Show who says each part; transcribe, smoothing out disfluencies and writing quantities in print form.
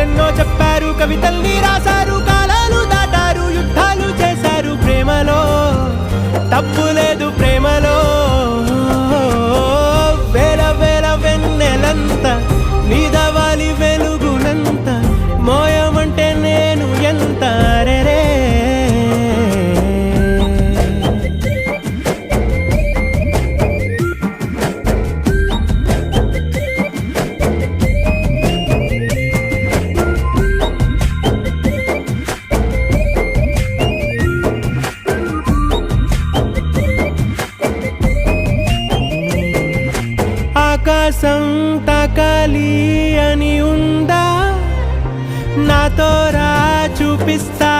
Speaker 1: కథలెన్నో చెప్పారు, కవితల్ని రాశారు, కాలాలు దాటారు, యుద్ధాలు చేశారు. ప్రేమలో తప్పు లేదు, ప్రేమలో వేల వేల వెన్నెలంత నీదవాలి వెలుగునంత, మోయమంటే నేను ఎంత రే. ఆకాశం తాకాలి అని ఉందా, నాతో రా చూపిస్తా